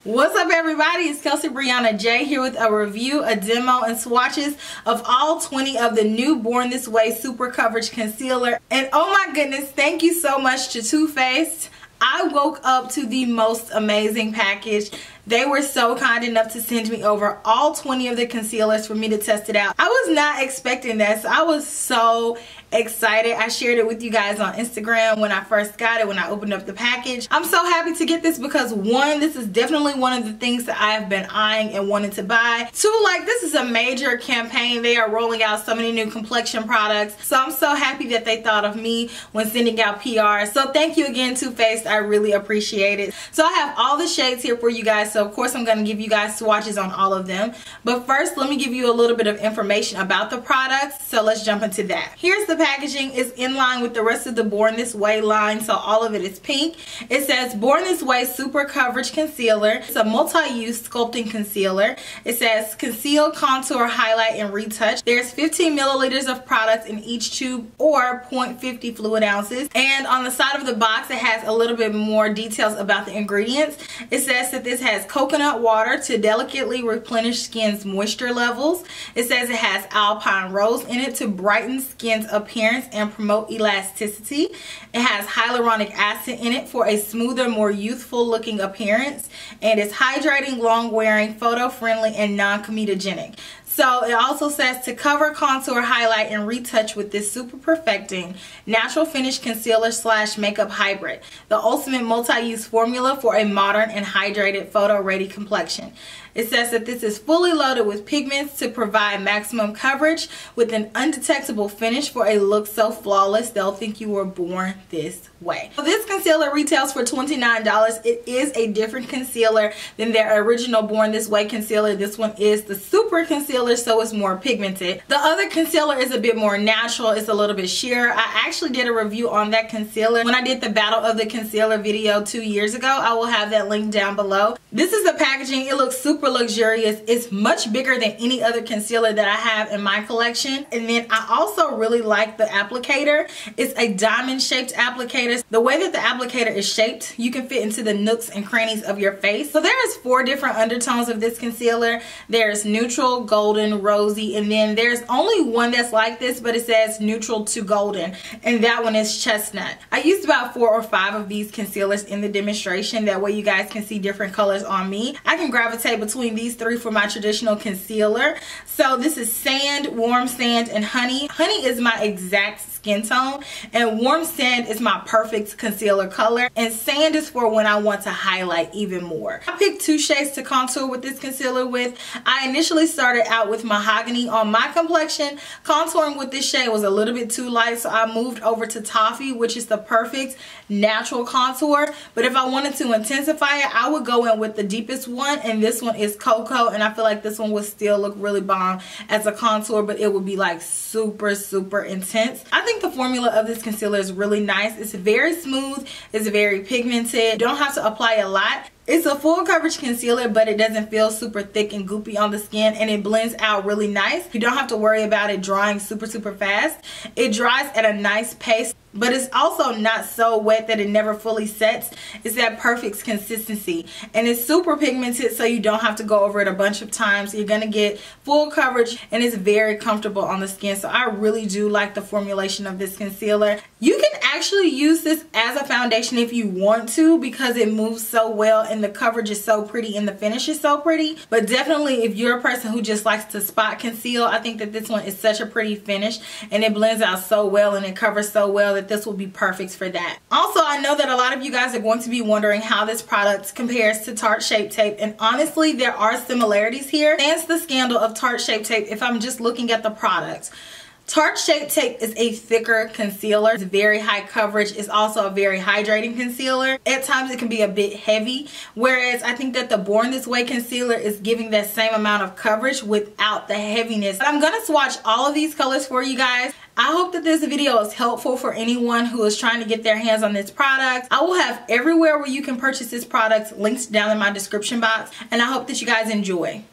What's up everybody, it's KelseeBrianaJai here with a review, a demo, and swatches of all 20 of the new Born This Way Super Coverage Concealer. And oh my goodness, thank you so much to Too Faced. I woke up to the most amazing package. They were so kind enough to send me over all 20 of the concealers for me to test it out. I was not expecting that, so I was so excited. I shared it with you guys on Instagram when I first got it, when I opened up the package. I'm so happy to get this because one, this is definitely one of the things that I have been eyeing and wanted to buy. Two, like, this is a major campaign. They are rolling out so many new complexion products. So I'm so happy that they thought of me when sending out PR. So thank you again, Too Faced. I really appreciate it. So I have all the shades here for you guys. So of course I'm going to give you guys swatches on all of them. But first, let me give you a little bit of information about the products. So let's jump into that. Here's the packaging. Is in line with the rest of the Born This Way line, so all of it is pink. It says Born This Way Super Coverage Concealer. It's a multi-use sculpting concealer. It says conceal, contour, highlight, and retouch. There's 15 milliliters of product in each tube, or 0.50 fluid ounces. And on the side of the box, it has a little bit more details about the ingredients. It says that this has coconut water to delicately replenish skin's moisture levels. It says it has alpine rose in it to brighten skin's appearance and promote elasticity. It has hyaluronic acid in it for a smoother, more youthful looking appearance. And it's hydrating, long wearing, photo friendly, and non-comedogenic. So it also says to cover, contour, highlight, and retouch with this super perfecting natural finish concealer / makeup hybrid. The ultimate multi-use formula for a modern and hydrated photo ready complexion. It says that this is fully loaded with pigments to provide maximum coverage with an undetectable finish for a look so flawless they'll think you were born this way. So this concealer retails for $29. It is a different concealer than their original Born This Way concealer. This one is the super concealer, so it's more pigmented. The other concealer is a bit more natural. It's a little bit sheer. I actually did a review on that concealer when I did the Battle of the Concealer video 2 years ago. I will have that link down below. This is the packaging. It looks super luxurious. It's much bigger than any other concealer that I have in my collection. And then I also really like the applicator. It's a diamond shaped applicator. The way that the applicator is shaped, you can fit into the nooks and crannies of your face. So there's 4 different undertones of this concealer. There's neutral, golden, rosy, and then there's only one that's like this, but it says neutral to golden, and that one is chestnut. I used about 4 or 5 of these concealers in the demonstration. That way you guys can see different colors on me. I can gravitate between these 3 for my traditional concealer. So this is sand, warm sand, and honey. Honey is my exact skin tone, and warm sand is my perfect concealer color, and sand is for when I want to highlight even more. I picked 2 shades to contour with this concealer with. I initially started out with mahogany on my complexion. Contouring with this shade was a little bit too light, so I moved over to toffee, which is the perfect natural contour. But if I wanted to intensify it, I would go in with the deepest one, and this one is cocoa, and I feel like this one would still look really bomb as a contour, but it would be like super intense. I think the formula of this concealer is really nice. It's very smooth, it's very pigmented. You don't have to apply a lot. It's a full coverage concealer, but it doesn't feel super thick and goopy on the skin, and it blends out really nice. You don't have to worry about it drying super fast. It dries at a nice pace, but it's also not so wet that it never fully sets. It's that perfect consistency, and it's super pigmented, so you don't have to go over it a bunch of times. You're gonna get full coverage, and it's very comfortable on the skin. So I really do like the formulation of this concealer. You can actually use this as a foundation if you want to, because it moves so well and the coverage is so pretty and the finish is so pretty. But definitely if you're a person who just likes to spot conceal, I think that this one is such a pretty finish, and it blends out so well and it covers so well that this will be perfect for that. Also, I know that a lot of you guys are going to be wondering how this product compares to Tarte Shape Tape, and honestly there are similarities here. Sans the scandal of Tarte Shape Tape, if I'm just looking at the product, Tarte Shape Tape is a thicker concealer. It's very high coverage. It's also a very hydrating concealer. At times it can be a bit heavy, whereas I think that the Born This Way concealer is giving that same amount of coverage without the heaviness. But I'm going to swatch all of these colors for you guys. I hope that this video is helpful for anyone who is trying to get their hands on this product. I will have everywhere where you can purchase this product linked down in my description box, and I hope that you guys enjoy.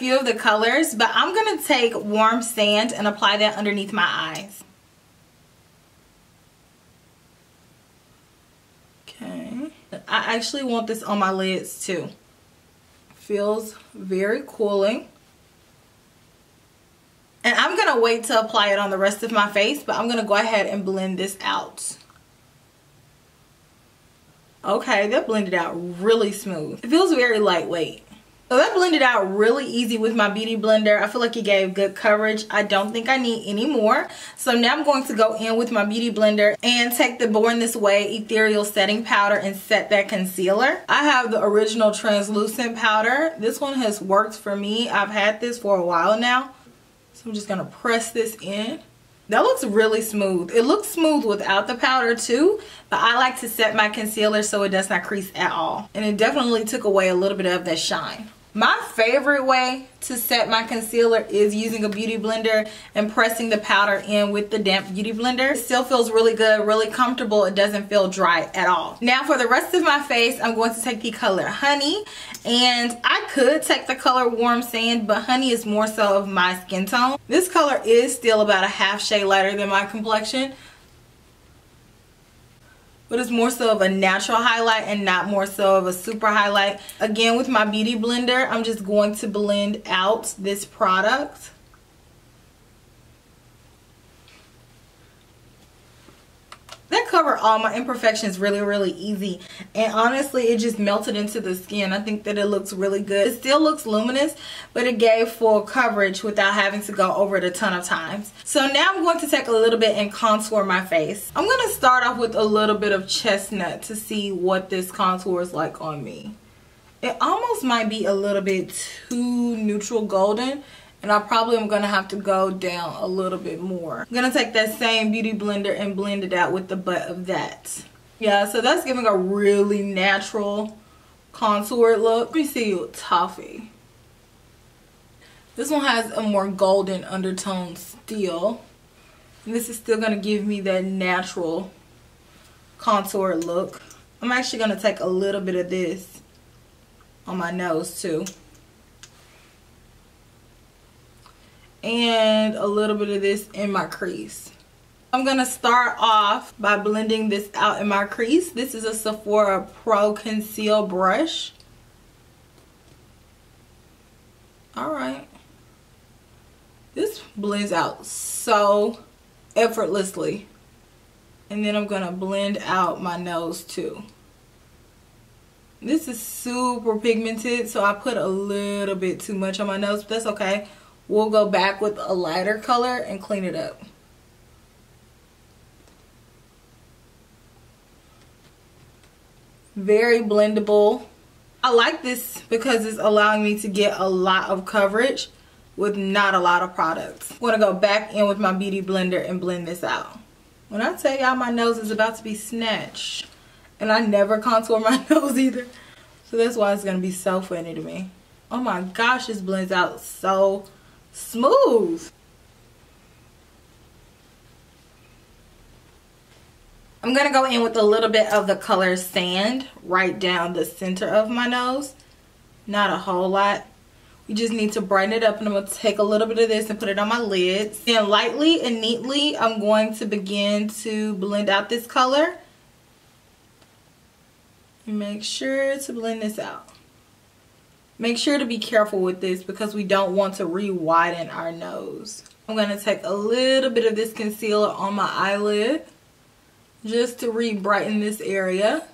few of the colors, but I'm going to take Warm Sand and apply that underneath my eyes. Okay. I actually want this on my lids too. Feels very cooling. And I'm going to wait to apply it on the rest of my face, but I'm going to go ahead and blend this out. Okay, that blended out really smooth. It feels very lightweight. So that blended out really easy with my beauty blender. I feel like it gave good coverage. I don't think I need any more. So now I'm going to go in with my beauty blender and take the Born This Way Ethereal setting powder and set that concealer. I have the original translucent powder. This one has worked for me. I've had this for a while now. So I'm just going to press this in. That looks really smooth. It looks smooth without the powder too, but I like to set my concealer so it does not crease at all. And it definitely took away a little bit of that shine. My favorite way to set my concealer is using a beauty blender and pressing the powder in with the damp beauty blender. It still feels really good, really comfortable. It doesn't feel dry at all. Now for the rest of my face, I'm going to take the color Honey. And I could take the color Warm Sand, but Honey is more so of my skin tone. This color is still about a half shade lighter than my complexion, but it's more so of a natural highlight and not more so of a super highlight. Again, with my beauty blender, I'm just going to blend out this product. That covered all my imperfections really, really easy. And honestly, it just melted into the skin. I think that it looks really good. It still looks luminous, but it gave full coverage without having to go over it a ton of times. So now I'm going to take a little bit and contour my face. I'm going to start off with a little bit of chestnut to see what this contour is like on me. It almost might be a little bit too neutral golden, and I probably am going to have to go down a little bit more. I'm going to take that same beauty blender and blend it out with the butt of that. Yeah, so that's giving a really natural contour look. Let me see Toffee. This one has a more golden undertone still. And this is still going to give me that natural contour look. I'm actually going to take a little bit of this on my nose too. And a little bit of this in my crease. I'm going to start off by blending this out in my crease. This is a Sephora Pro Conceal brush. Alright. This blends out so effortlessly. And then I'm going to blend out my nose too. This is super pigmented, so I put a little bit too much on my nose, but that's okay. We'll go back with a lighter color and clean it up. Very blendable. I like this because it's allowing me to get a lot of coverage with not a lot of products. I'm going to go back in with my beauty blender and blend this out. When I tell y'all my nose is about to be snatched, and I never contour my nose either, so that's why it's going to be so funny to me. Oh my gosh, this blends out so smooth. I'm going to go in with a little bit of the color Sand right down the center of my nose. Not a whole lot. You just need to brighten it up, and I'm going to take a little bit of this and put it on my lids. Then lightly and neatly, I'm going to begin to blend out this color. And make sure to blend this out. Make sure to be careful with this because we don't want to re-widen our nose. I'm going to take a little bit of this concealer on my eyelid just to re-brighten this area.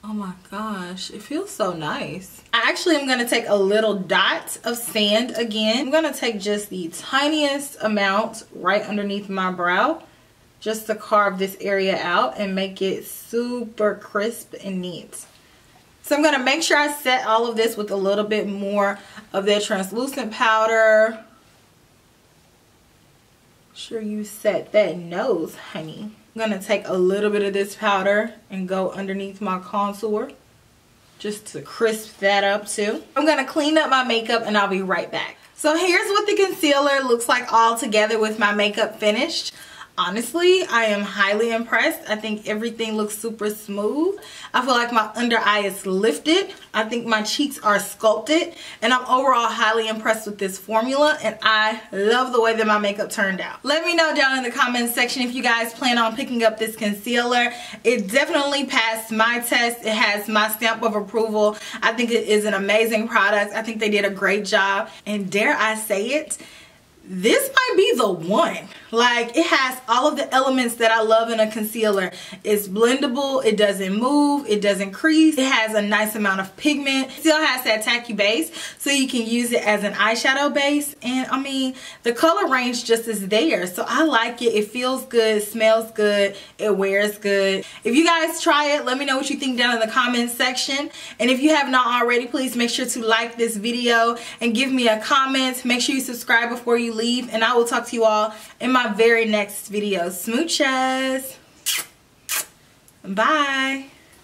Oh my gosh, it feels so nice. I actually am going to take a little dot of sand again. I'm going to take just the tiniest amount right underneath my brow, just to carve this area out and make it super crisp and neat. So I'm going to make sure I set all of this with a little bit more of that translucent powder. Sure you set that nose, honey. I'm going to take a little bit of this powder and go underneath my contour just to crisp that up too. I'm going to clean up my makeup and I'll be right back. So here's what the concealer looks like all together with my makeup finished. honestly, I am highly impressed. I think everything looks super smooth. I feel like my under eye is lifted. I think my cheeks are sculpted. And I'm overall highly impressed with this formula. And I love the way that my makeup turned out. Let me know down in the comments section if you guys plan on picking up this concealer. It definitely passed my test. It has my stamp of approval. I think it is an amazing product. I think they did a great job. And dare I say it, this might be the one. Like, it has all of the elements that I love in a concealer. It's blendable, it doesn't move, it doesn't crease, it has a nice amount of pigment, it still has that tacky base, so you can use it as an eyeshadow base. And I mean, the color range just is there, so I like it. It feels good, it smells good, it wears good. If you guys try it, let me know what you think down in the comments section. And if you have not already, please make sure to like this video and give me a comment. Make sure you subscribe before you leave, and I will talk to you all in my very next video. Smooches. Bye.